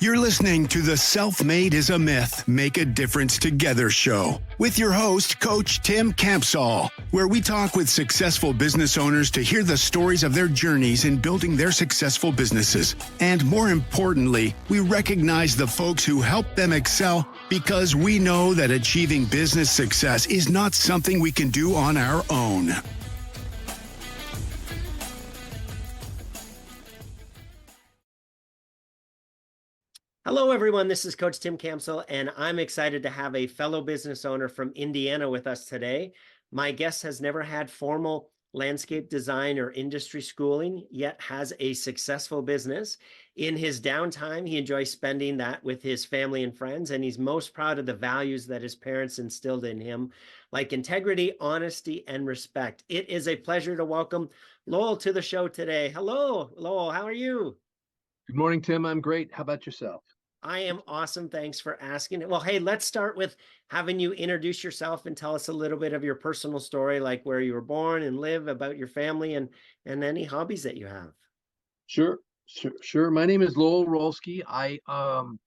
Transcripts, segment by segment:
You're listening to the Self-Made is a Myth, Make a Difference Together show with your host, Coach Tim Campsall, where we talk with successful business owners to hear the stories of their journeys in building their successful businesses. And more importantly, we recognize the folks who help them excel because we know that achieving business success is not something we can do on our own. Hello, everyone. This is Coach Tim Campsall, and I'm excited to have a fellow business owner from Indiana with us today. My guest has never had formal landscape design or industry schooling, yet has a successful business. In his downtime, he enjoys spending that with his family and friends, and he's most proud of the values that his parents instilled in him, like integrity, honesty, and respect. It is a pleasure to welcome Lowell to the show today. Hello, Lowell. How are you? Good morning, Tim. I'm great. How about yourself? I am awesome. Thanks for asking. Well, hey, let's start with having you introduce yourself and tell us a little bit of your personal story, like where you were born and live, about your family, and any hobbies that you have. Sure. My name is Lowell Rolsky. I am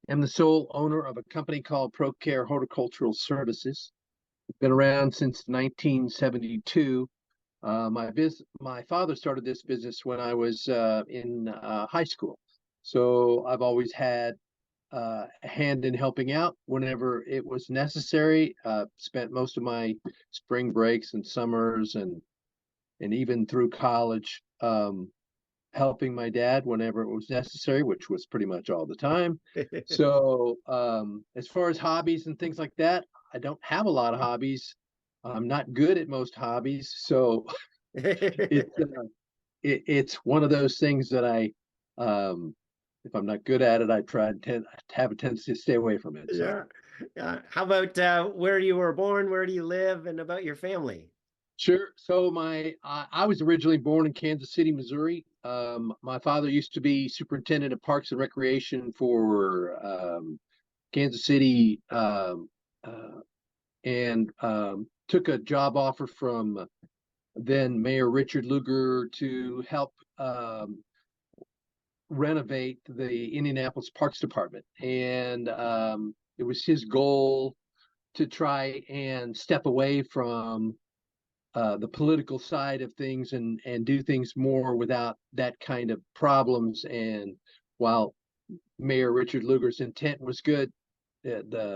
the sole owner of a company called Pro Care Horticultural Services. Been around since 1972. My father started this business when I was in high school. So I've always had a hand in helping out whenever it was necessary. Spent most of my spring breaks and summers and even through college helping my dad whenever it was necessary, which was pretty much all the time. So as far as hobbies and things like that, I don't have a lot of hobbies. I'm not good at most hobbies, so it's one of those things that I if I'm not good at it, I try to have a tendency to stay away from it. So. Yeah. How about where you were born? Where do you live? And about your family? Sure. So I was originally born in Kansas City, Missouri. My father used to be superintendent of Parks and Recreation for Kansas City, and took a job offer from then Mayor Richard Lugar to help renovate the Indianapolis Parks Department. And it was his goal to try and step away from the political side of things and do things more without that kind of problems. And while Mayor Richard Lugar's intent was good, it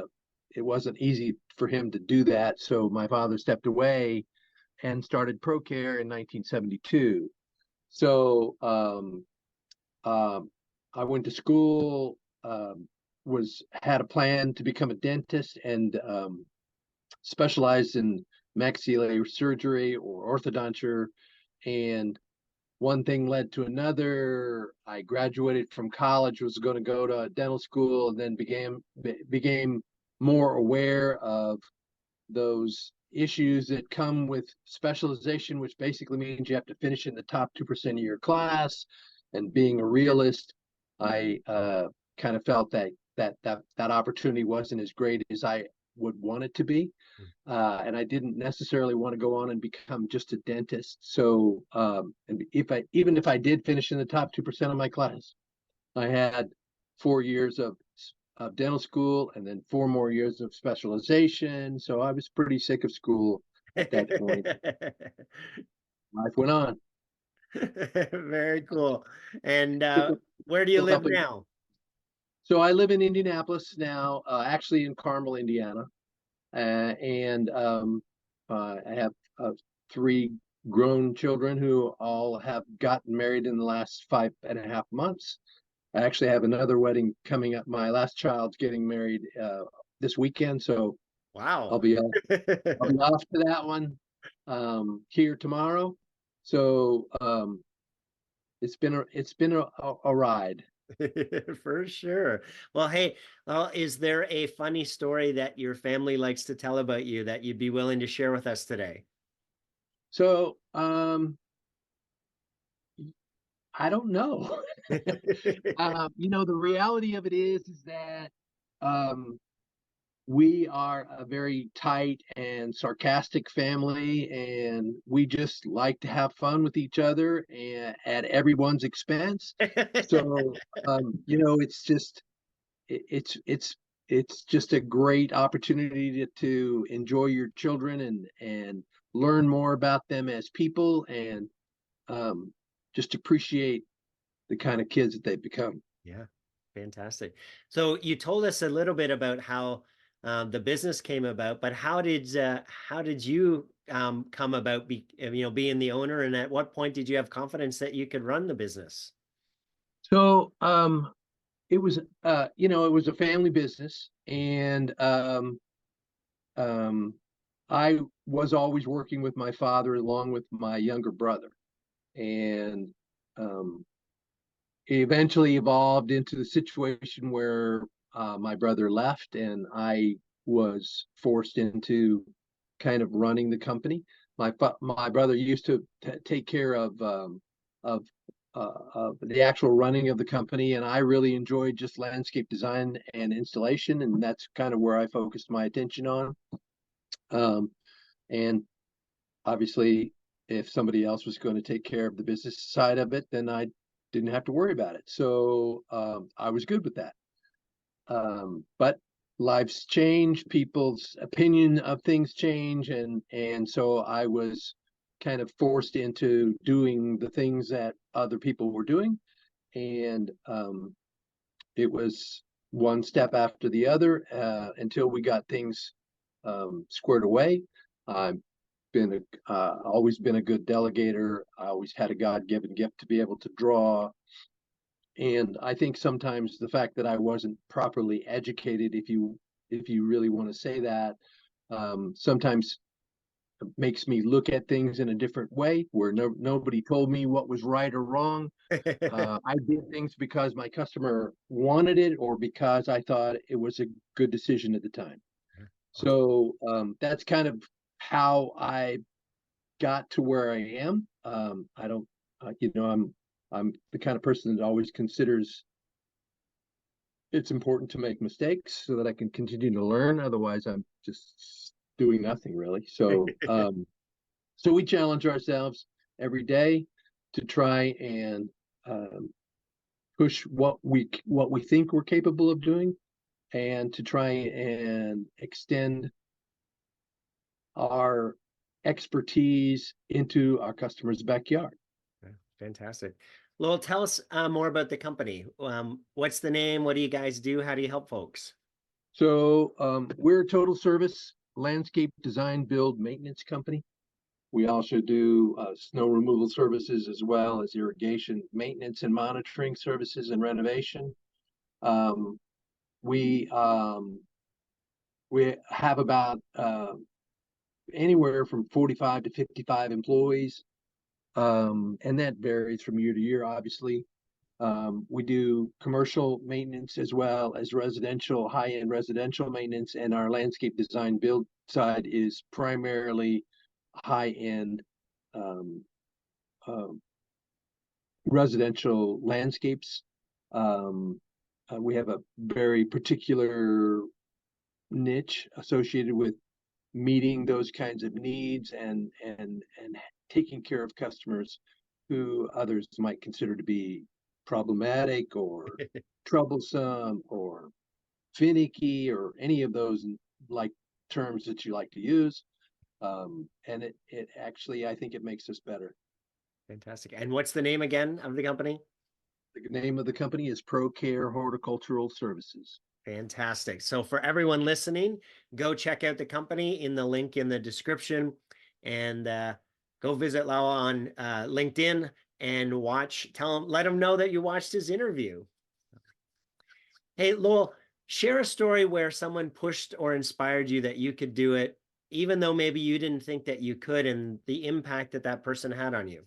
wasn't easy for him to do that. So my father stepped away and started Pro Care in 1972. So I went to school, had a plan to become a dentist, and specialized in maxillary surgery or orthodonture. And one thing led to another. I graduated from college, was going to go to dental school, and then became more aware of those issues that come with specialization, which basically means you have to finish in the top 2% of your class. And being a realist, I kind of felt that opportunity wasn't as great as I would want it to be. And I didn't necessarily want to go on and become just a dentist. So and even if I did finish in the top 2% of my class, I had 4 years of dental school and then 4 more years of specialization. So I was pretty sick of school at that point. Life went on. Very cool. And where do you live now? So I live in Indianapolis now, actually in Carmel, Indiana. And I have 3 grown children who all have gotten married in the last 5.5 months. I actually have another wedding coming up. My last child's getting married this weekend, so wow, I'll be off to that one here tomorrow. So it's been a ride. For sure. Well, hey, is there a funny story that your family likes to tell about you that you'd be willing to share with us today? So I don't know. The reality of it is that we are a very tight and sarcastic family, and we just like to have fun with each other and at everyone's expense. So, it's just it's just a great opportunity to enjoy your children and learn more about them as people, and just appreciate the kind of kids that they've become. Yeah, fantastic. So you told us a little bit about how the business came about, but how did you come about being the owner, and at what point did you have confidence that you could run the business? So it was it was a family business, and I was always working with my father along with my younger brother, and it eventually evolved into the situation where my brother left, and I was forced into kind of running the company. My brother used to take care of the actual running of the company, and I really enjoyed just landscape design and installation, and that's kind of where I focused my attention on. And obviously, if somebody else was going to take care of the business side of it, then I didn't have to worry about it. So I was good with that. But lives change, people's opinion of things change, and so I was kind of forced into doing the things that other people were doing, and it was one step after the other until we got things squared away. I've always been a good delegator. I always had a God-given gift to be able to draw. And I think sometimes the fact that I wasn't properly educated, if you really want to say that, sometimes makes me look at things in a different way, where nobody told me what was right or wrong. I did things because my customer wanted it, or because I thought it was a good decision at the time. So that's kind of how I got to where I am. I don't, I'm the kind of person that always considers it's important to make mistakes so that I can continue to learn. Otherwise, I'm just doing nothing really. So, so we challenge ourselves every day to try and push what we think we're capable of doing, and to try and extend our expertise into our customers' backyard. Fantastic. Lowell, tell us more about the company. What's the name? What do you guys do? How do you help folks? So we're a total service landscape design, build, maintenance company. We also do snow removal services, as well as irrigation, maintenance and monitoring services, and renovation. We have about anywhere from 45 to 55 employees, and that varies from year to year, obviously. We do commercial maintenance as well as residential, high-end residential maintenance, and our landscape design build side is primarily high-end residential landscapes. We have a very particular niche associated with meeting those kinds of needs, and taking care of customers who others might consider to be problematic or troublesome or finicky, or any of those like terms that you like to use. And it actually, I think it makes us better. Fantastic. And what's the name again of the company? The name of the company is Pro Care Horticultural Services. Fantastic. So for everyone listening, go check out the company in the link in the description, and go visit Lowell on LinkedIn and let him know that you watched his interview. Hey, Lowell, share a story where someone pushed or inspired you that you could do it, even though maybe you didn't think that you could, and the impact that that person had on you.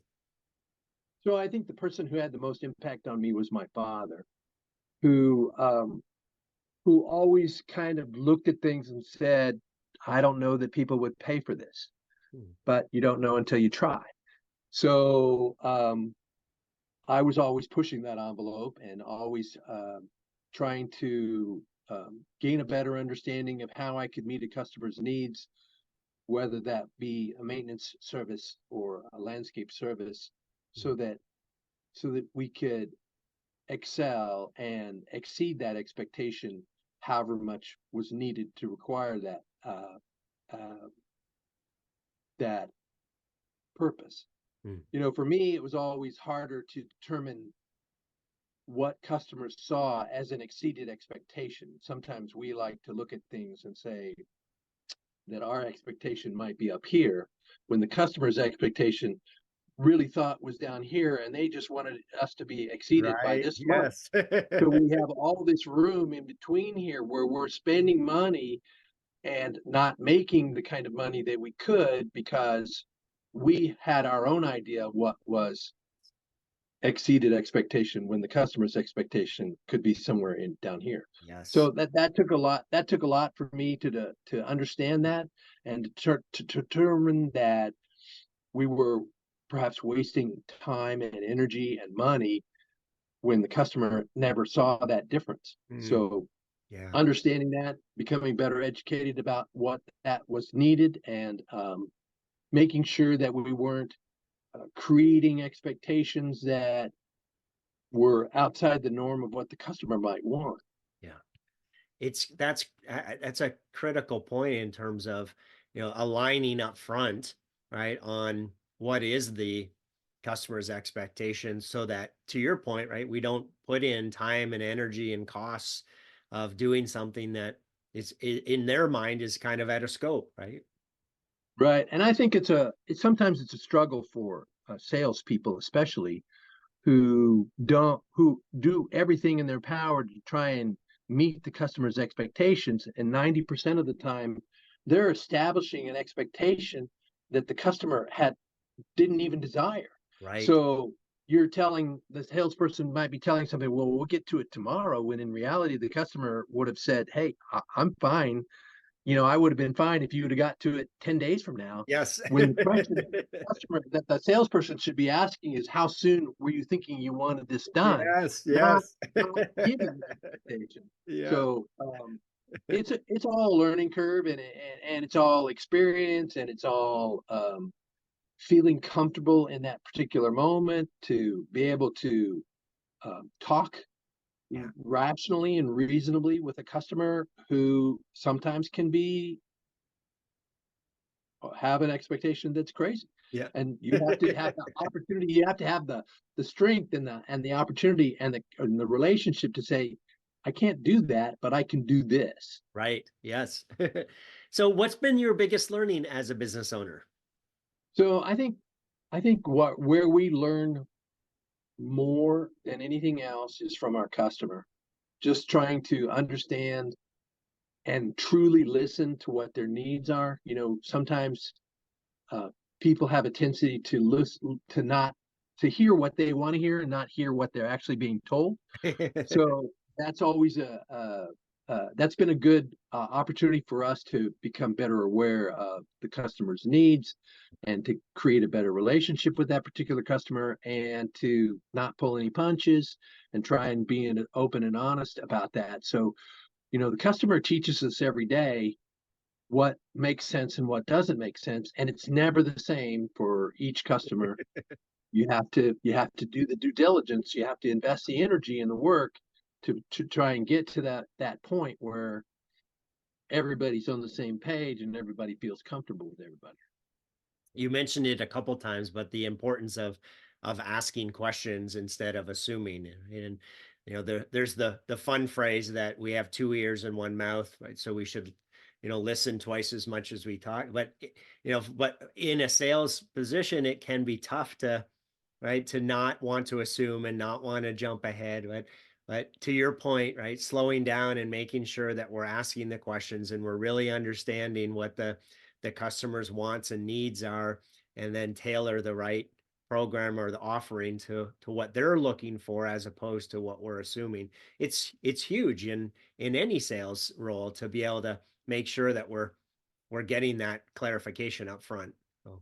So I think the person who had the most impact on me was my father, who always kind of looked at things and said, I don't know that people would pay for this, but you don't know until you try. So I was always pushing that envelope, and always trying to gain a better understanding of how I could meet a customer's needs, whether that be a maintenance service or a landscape service, so that we could excel and exceed that expectation, however much was needed to require that purpose. For me, it was always harder to determine what customers saw as an exceeded expectation. Sometimes we like to look at things and say that our expectation might be up here when the customer's expectation really thought was down here, and they just wanted us to be exceeded by Right. this much. Yes. So we have all this room in between here where we're spending money and not making the kind of money that we could because we had our own idea of what was exceeded expectation when the customer's expectation could be somewhere in down here. Yes. So that took a lot. That took a lot for me to understand that and to determine that we were perhaps wasting time and energy and money when the customer never saw that difference. So yeah, understanding that, becoming better educated about what that was needed, and making sure that we weren't creating expectations that were outside the norm of what the customer might want. yeah. That's a critical point in terms of, aligning up front, right, on what is the customer's expectations, so that, to your point, right, we don't put in time and energy and costs of doing something that is in their mind is kind of at a scope, right? Right. And I think sometimes it's a struggle for salespeople, especially who do everything in their power to try and meet the customer's expectations. And 90% of the time, they're establishing an expectation that the customer didn't even desire. Right. So the salesperson might be telling something, well, we'll get to it tomorrow, when in reality, the customer would have said, hey, I'm fine. I would have been fine if you would have got to it 10 days from now. Yes. When the question that the salesperson should be asking is, how soon were you thinking you wanted this done? Yes. Not Yes. giving the expectation. Yeah. So it's all a learning curve, and it's all experience, and it's all feeling comfortable in that particular moment to be able to talk Yeah. rationally and reasonably with a customer who sometimes can have an expectation that's crazy. Yeah. And you have to have the opportunity, you have to have the strength and the opportunity and the relationship to say, I can't do that, but I can do this. Right. Yes. So what's been your biggest learning as a business owner? So I think where we learn more than anything else is from our customer, just trying to understand and truly listen to what their needs are. Sometimes people have a tendency to listen, to hear what they want to hear and not hear what they're actually being told. So that's always that's been a good opportunity for us to become better aware of the customer's needs and to create a better relationship with that particular customer, and to not pull any punches and try and be open and honest about that. So, the customer teaches us every day what makes sense and what doesn't make sense, and it's never the same for each customer. You have to do the due diligence. You have to invest the energy and the work to try and get to that point where everybody's on the same page and everybody feels comfortable with everybody. You mentioned it a couple times, but the importance of asking questions instead of assuming. And there's the fun phrase that we have two ears and one mouth, right? So we should listen twice as much as we talk. But but in a sales position, it can be tough to not want to assume and not want to jump ahead. But to your point, right, slowing down and making sure that we're asking the questions and we're really understanding what the customer's wants and needs are, and then tailor the right program or the offering to what they're looking for, as opposed to what we're assuming. It's huge in any sales role to be able to make sure that we're getting that clarification up front. So.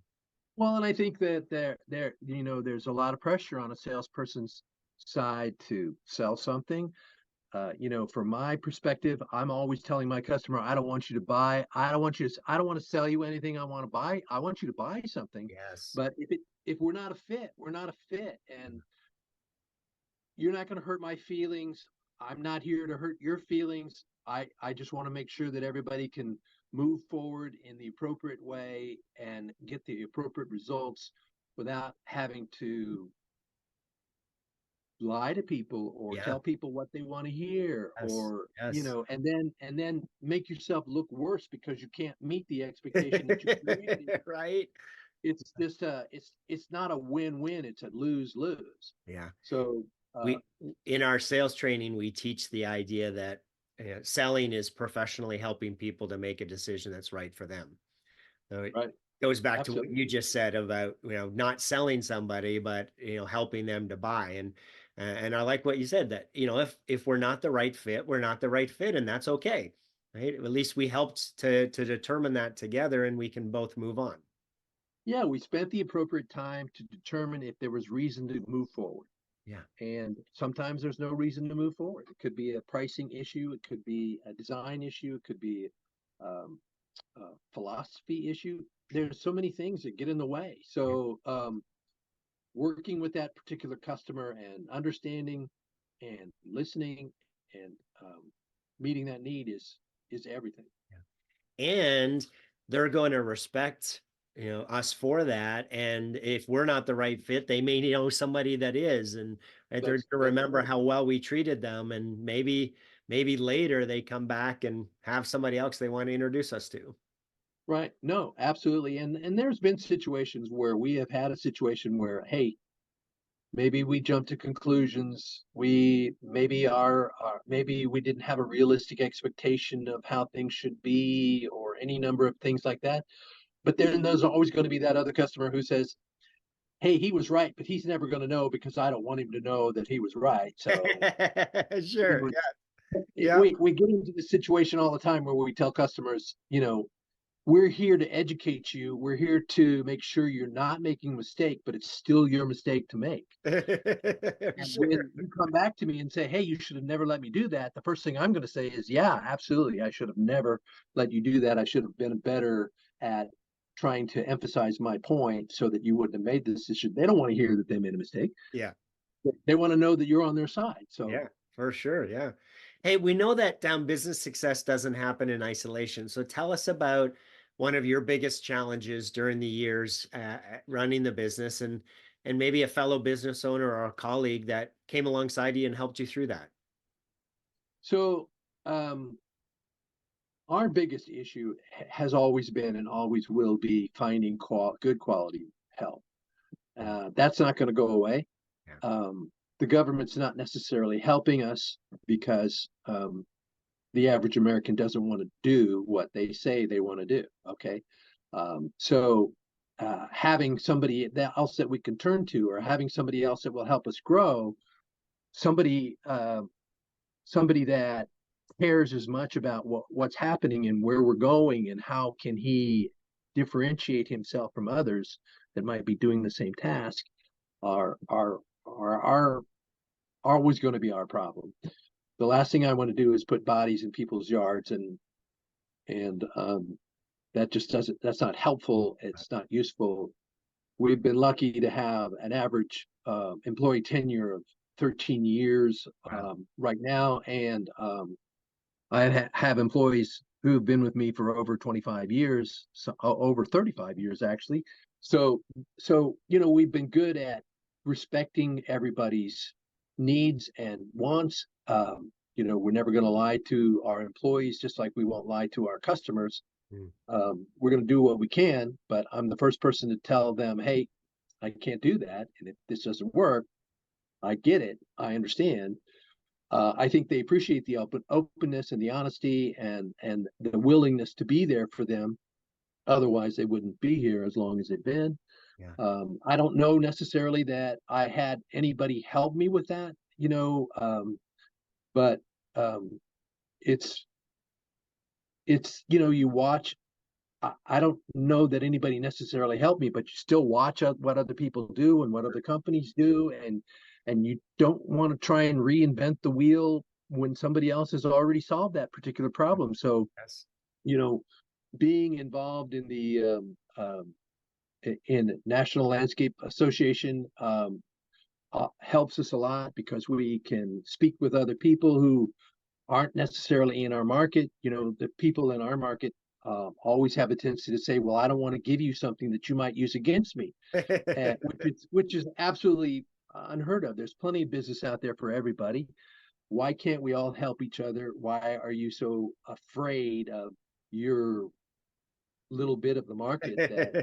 Well, and I think that there's a lot of pressure on a salesperson's side to sell something. from my perspective, I'm always telling my customer, I don't want you to buy. I don't want to sell you anything I want to buy. I want you to buy something. Yes. But if we're not a fit, we're not a fit. And you're not going to hurt my feelings. I'm not here to hurt your feelings. I just want to make sure that everybody can move forward in the appropriate way and get the appropriate results without having to lie to people or Yeah. tell people what they want to hear, Yes. or Yes. and then make yourself look worse because you can't meet the expectation that you created. Right. It's just it's not a win-win, it's a lose-lose. Yeah. So We in our sales training, we teach the idea that selling is professionally helping people to make a decision that's right for them. So it right. goes back to Absolutely. what you just said about, not selling somebody, but, helping them to buy. And I like what you said, that, if we're not the right fit, we're not the right fit, and that's okay. Right. At least we helped to determine that together, and we can both move on. Yeah, we spent the appropriate time to determine if there was reason to move forward. Yeah. And sometimes there's no reason to move forward. It could be a pricing issue, it could be a design issue, it could be a philosophy issue. There's so many things that get in the way. So working with that particular customer and understanding and listening and meeting that need is everything. And they're going to respect, us for that. And if we're not the right fit, they may know somebody that is, and right, they're That's going to remember right. how well we treated them. And maybe later they come back and have somebody else they want to introduce us to. Right. No, absolutely. And there's been situations where we have had a situation where, hey, maybe we jumped to conclusions. We maybe maybe we didn't have a realistic expectation of how things should be, or any number of things like that. But then there's always going to be that other customer who says, hey, he was right, but he's never going to know because I don't want him to know that he was right. So Sure. Yeah. we get into this situation all the time where we tell customers, we're here to educate you. We're here to make sure you're not making a mistake, but it's still your mistake to make. And Sure. when you come back to me and say, hey, you should have never let me do that, the first thing I'm going to say is, yeah, absolutely. I should have never let you do that. I should have been better at trying to emphasize my point so that you wouldn't have made the decision. They don't want to hear that they made a mistake. Yeah. They want to know that you're on their side. So Yeah, for sure. Yeah. Hey, we know that business success doesn't happen in isolation. So tell us about one of your biggest challenges during the years running the business, and maybe a fellow business owner or a colleague that came alongside you and helped you through that. So our biggest issue has always been and always will be finding good quality help. That's not going to go away. Yeah. The government's not necessarily helping us because the average American doesn't want to do what they say they want to do. Okay. So having somebody else that we can turn to, or having somebody else that will help us grow, somebody that cares as much about what's happening and where we're going and how can he differentiate himself from others that might be doing the same task are always going to be our problem. The last thing I want to do is put bodies in people's yards, and that just that's not helpful. It's not useful. We've been lucky to have an average employee tenure of 13 years right now, and I have employees who've been with me for over 25 years, so, over 35 years actually. So we've been good at respecting everybody's needs and wants. We're never going to lie to our employees, just like we won't lie to our customers. We're going to do what we can, but I'm the first person to tell them, hey, I can't do that, and if this doesn't work, I get it, I understand. I think they appreciate the openness and the honesty and the willingness to be there for them. Otherwise, they wouldn't be here as long as they've been. Yeah. I don't know necessarily that I had anybody help me with that, but it's you watch. I don't know that anybody necessarily helped me, but you still watch what other people do and what other companies do, and you don't want to try and reinvent the wheel when somebody else has already solved that particular problem. So, Yes. Being involved in the in National Landscape Association helps us a lot because we can speak with other people who aren't necessarily in our market. The people in our market always have a tendency to say, well, I don't want to give you something that you might use against me, which is absolutely unheard of. There's plenty of business out there for everybody. Why can't we all help each other? Why are you so afraid of your little bit of the market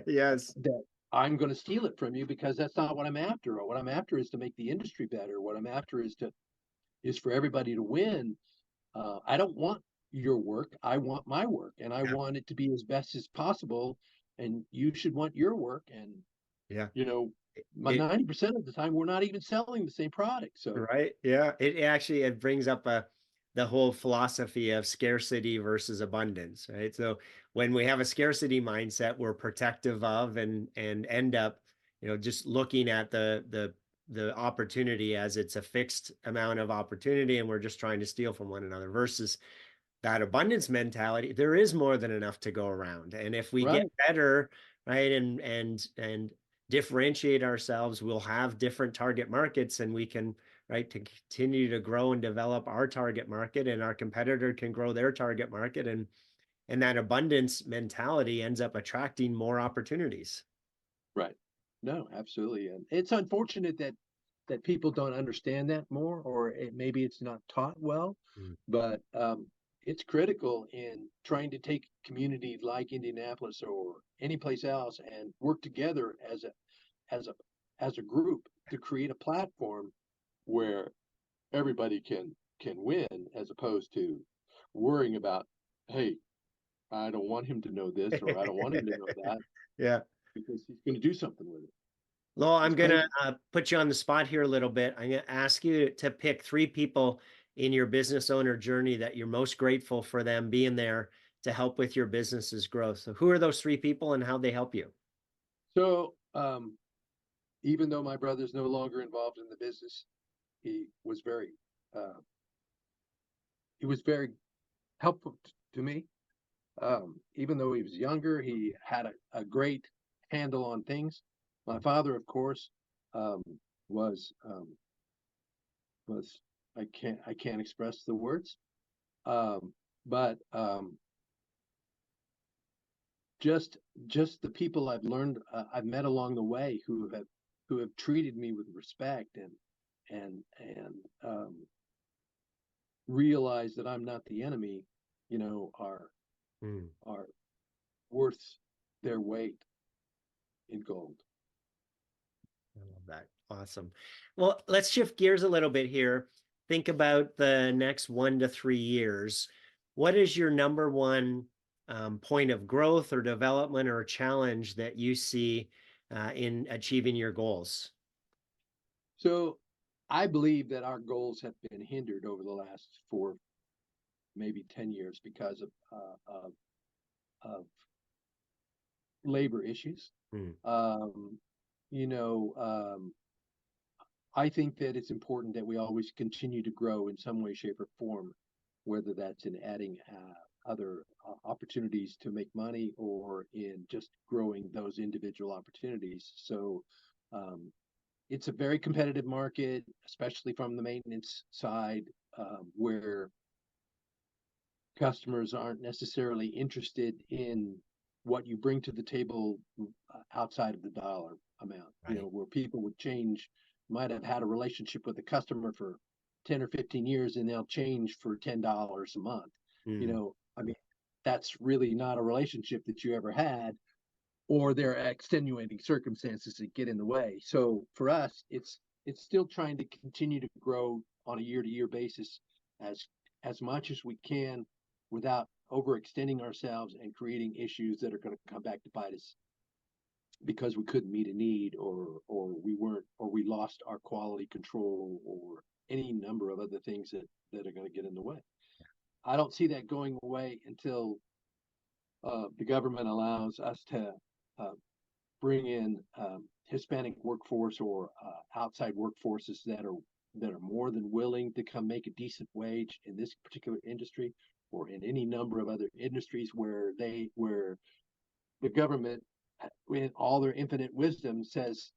Yes. that I'm going to steal it from you? Because that's not what I'm after. What I'm after is to make the industry better. What I'm after is for everybody to win. I don't want your work. I want my work, and I Yeah. want it to be as best as possible. And you should want your work. And Yeah. 90% of the time, we're not even selling the same product. So Right. Yeah. It brings up the whole philosophy of scarcity versus abundance, right? So when we have a scarcity mindset, we're protective of and end up, just looking at the opportunity as it's a fixed amount of opportunity, and we're just trying to steal from one another versus that abundance mentality. There is more than enough to go around. And if we get right, better, right, and differentiate ourselves, we'll have different target markets, and we can, right, to continue to grow and develop our target market, and our competitor can grow their target market, and that abundance mentality ends up attracting more opportunities. right. No, absolutely. And it's unfortunate that people don't understand that more, or maybe it's not taught well. Mm. But it's critical in trying to take community like Indianapolis or any place else and work together as a group to create a platform where everybody can win, as opposed to worrying about, hey, I don't want him to know this, or I don't want him to know that, Yeah. because he's going to do something with it. Lowell, I'm It's going to painful. put you on the spot here a little bit. I'm going to ask you to pick 3 people in your business owner journey that you're most grateful for them being there to help with your business's growth. So who are those 3 people and how they help you? So even though my brother's no longer involved in the business, he was very uh, he was very helpful to me. Even though he was younger, he had a great handle on things. My father, of course, um, was was I can't express the words, but just just the people I've met along the way who have treated me with respect and realize that I'm not the enemy, are Mm, are worth their weight in gold. I love that. Awesome. Well, let's shift gears a little bit here. Think about the next 1 to 3 years. What is your number one point of growth or development or challenge that you see in achieving your goals? So I believe that our goals have been hindered over the last 4, maybe 10 years because of labor issues. Mm, Um, you know, I think that it's important that we always continue to grow in some way, shape, or form, whether that's in adding other opportunities to make money, or in just growing those individual opportunities. So it's a very competitive market, especially from the maintenance side, where customers aren't necessarily interested in what you bring to the table outside of the dollar amount. right. Where people would change, might have had a relationship with the customer for 10 or 15 years, and they'll change for $10 a month. Mm, I mean, that's really not a relationship that you ever had, or there are extenuating circumstances that get in the way. So for us, it's still trying to continue to grow on a year-to-year basis as much as we can, without overextending ourselves and creating issues that are going to come back to bite us because we couldn't meet a need, or we lost our quality control, or any number of other things that are going to get in the way. I don't see that going away until the government allows us to uh, bring in Hispanic workforce, or outside workforces that are that are more than willing to come make a decent wage in this particular industry or in any number of other industries where the government, in all their infinite wisdom, says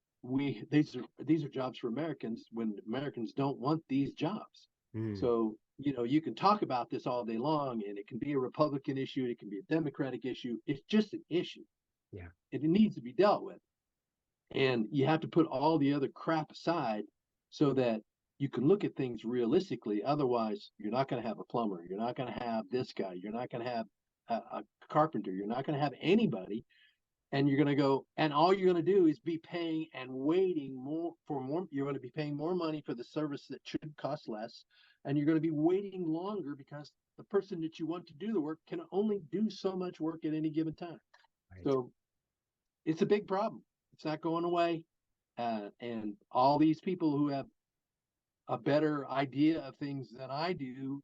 these are jobs for Americans when Americans don't want these jobs. Mm. So, you can talk about this all day long, and it can be a Republican issue, it can be a Democratic issue. It's just an issue. Yeah. It needs to be dealt with. And you have to put all the other crap aside so that you can look at things realistically. Otherwise, you're not going to have a plumber. You're not going to have this guy. You're not going to have a carpenter. You're not going to have anybody. And you're going to go, and all you're going to do is be paying and waiting more. You're going to be paying more money for the service that should cost less. And you're going to be waiting longer because the person that you want to do the work can only do so much work at any given time. Right. So it's a big problem. It's not going away. And all these people who have a better idea of things than I do,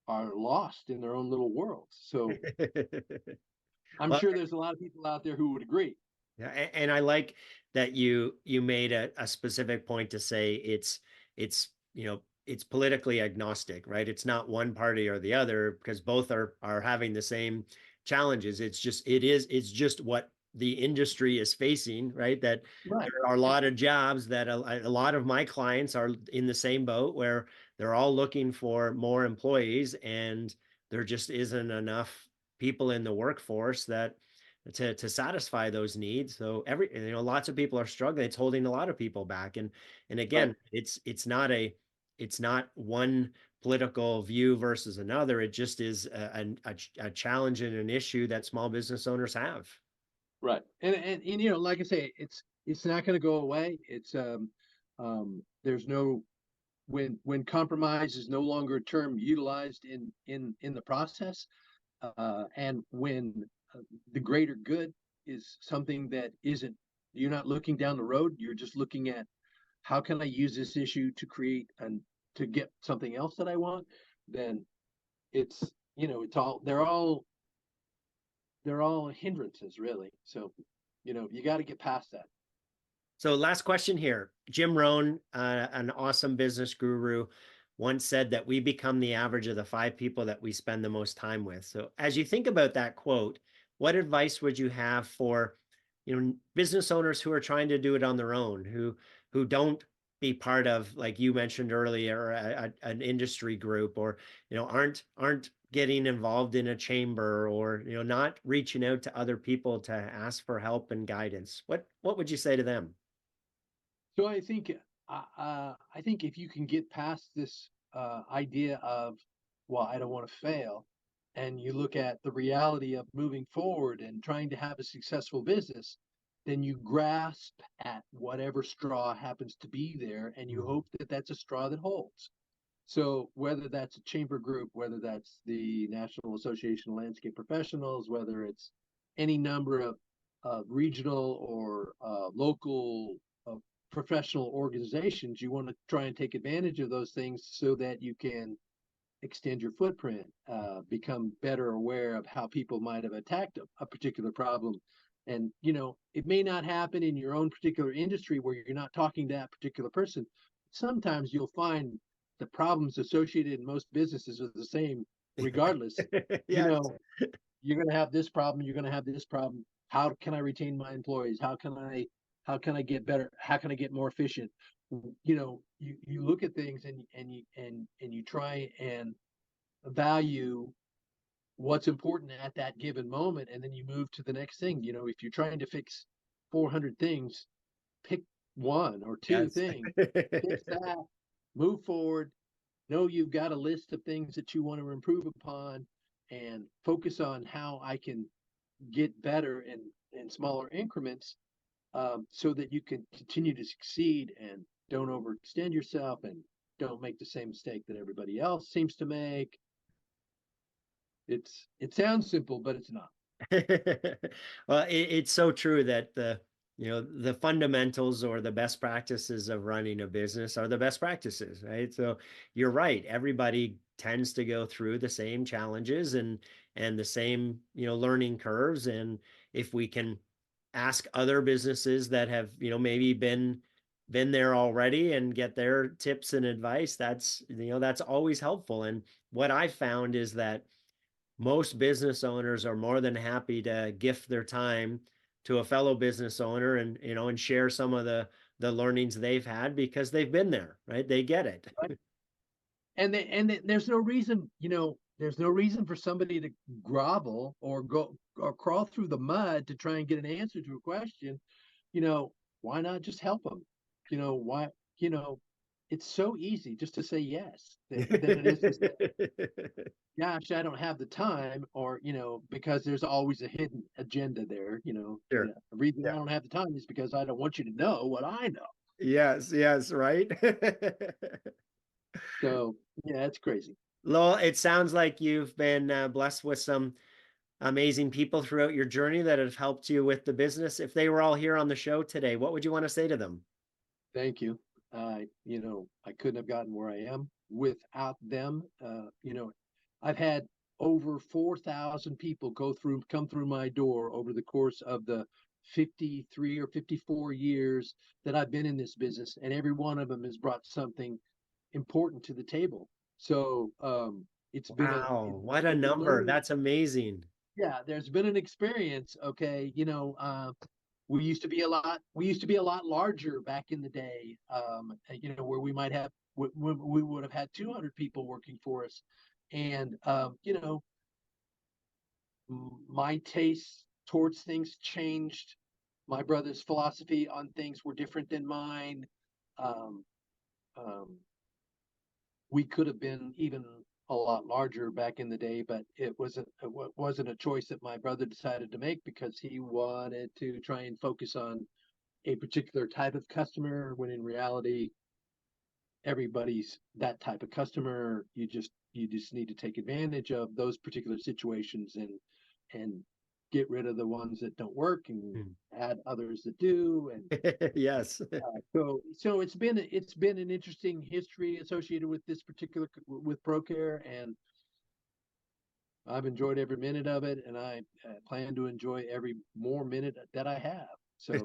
are lost in their own little worlds. So I'm Well, sure there's a lot of people out there who would agree. yeah, and I like that you made a specific point to say it's it's politically agnostic, right? It's not one party or the other because both are having the same challenges. It's just what the industry is facing, right? That Right. there are a lot of jobs that a lot of my clients are in the same boat where they're all looking for more employees and there just isn't enough people in the workforce that to satisfy those needs. So lots of people are struggling. It's holding a lot of people back. And again, Right. it's not one political view versus another. It just is a challenge and an issue that small business owners have. Right. And like I say, it's not going to go away. It's there's no when compromise is no longer a term utilized in the process, and when the greater good is something that isn't, you're not looking down the road, you're just looking at how can I use this issue to create and to get something else that I want, then it's it's all they're all hindrances, really. So you got to get past that. So last question here. Jim Rohn, an awesome business guru, once said that we become the average of the 5 people that we spend the most time with. So as you think about that quote, what advice would you have for, business owners who are trying to do it on their own, who don't be part of, like you mentioned earlier, an industry group, or, aren't getting involved in a chamber, or, not reaching out to other people to ask for help and guidance? What would you say to them? So I think if you can get past this idea of, well, I don't want to fail, and you look at the reality of moving forward and trying to have a successful business, then you grasp at whatever straw happens to be there, and you hope that that's a straw that holds. So whether that's a chamber group, whether that's the National Association of Landscape Professionals, whether it's any number of regional or local professional organizations, you want to try and take advantage of those things so that you can extend your footprint, become better aware of how people might have attacked a particular problem. And, it may not happen in your own particular industry where you're not talking to that particular person. Sometimes you'll find the problems associated in most businesses are the same regardless. Yes. You're going to have this problem. You're going to have this problem. How can I retain my employees? How can I get better? How can I get more efficient? You look at things and you try and value what's important at that given moment, and then you move to the next thing. If you're trying to fix 400 things, pick one or two Yes. things, fix that, move forward. Know you've got a list of things that you want to improve upon, and focus on how I can get better in smaller increments, so that you can continue to succeed and don't overextend yourself and don't make the same mistake that everybody else seems to make. It sounds simple, but it's not. Well, it's so true that the fundamentals or the best practices of running a business are the best practices, right? So you're right. Everybody tends to go through the same challenges and the same, learning curves. And if we can ask other businesses that have, maybe been been there already and get their tips and advice, that's always helpful. And what I found is that most business owners are more than happy to gift their time to a fellow business owner and, and share some of the learnings they've had because they've been there, right? They get it. Right. And there's no reason, there's no reason for somebody to grovel or go or crawl through the mud to try and get an answer to a question. Why not just help them? Why, it's so easy just to say yes than it is to say, gosh, I don't have the time, or, because there's always a hidden agenda there, Sure. The reason I don't have the time is because I don't want you to know what I know. Yes, right. So, yeah, it's crazy. Lowell, it sounds like you've been blessed with some amazing people throughout your journey that have helped you with the business. If they were all here on the show today, what would you want to say to them? Thank you. I couldn't have gotten where I am without them. I've had over 4,000 people come through my door over the course of the 53 or 54 years that I've been in this business, and every one of them has brought something important to the table. So it's been what a number. That's amazing. Yeah, there's been an experience. Okay, we used to be a lot larger back in the day, where we might have, we would have had 200 people working for us. And, my tastes towards things changed. My brother's philosophy on things were different than mine. We could have been even a lot larger back in the day, but it wasn't a choice that my brother decided to make because he wanted to try and focus on a particular type of customer, when in reality everybody's that type of customer. You just need to take advantage of those particular situations and get rid of the ones that don't work and add others that do. And yes. So it's been an interesting history associated with this particular with Pro Care, and I've enjoyed every minute of it, and I plan to enjoy every more minute that I have. So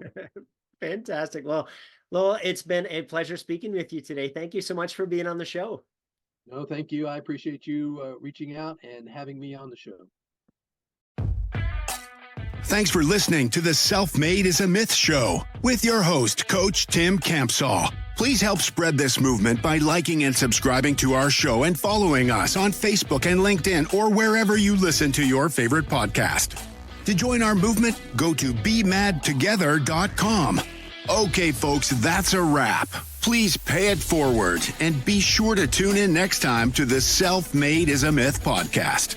fantastic. Well, Lowell, it's been a pleasure speaking with you today. Thank you so much for being on the show. No, thank you. I appreciate you reaching out and having me on the show. Thanks for listening to the Self-Made is a Myth show with your host, Coach Tim Campsall. Please help spread this movement by liking and subscribing to our show and following us on Facebook and LinkedIn or wherever you listen to your favorite podcast. To join our movement, go to bemadtogether.com. Okay, folks, that's a wrap. Please pay it forward and be sure to tune in next time to the Self-Made is a Myth podcast.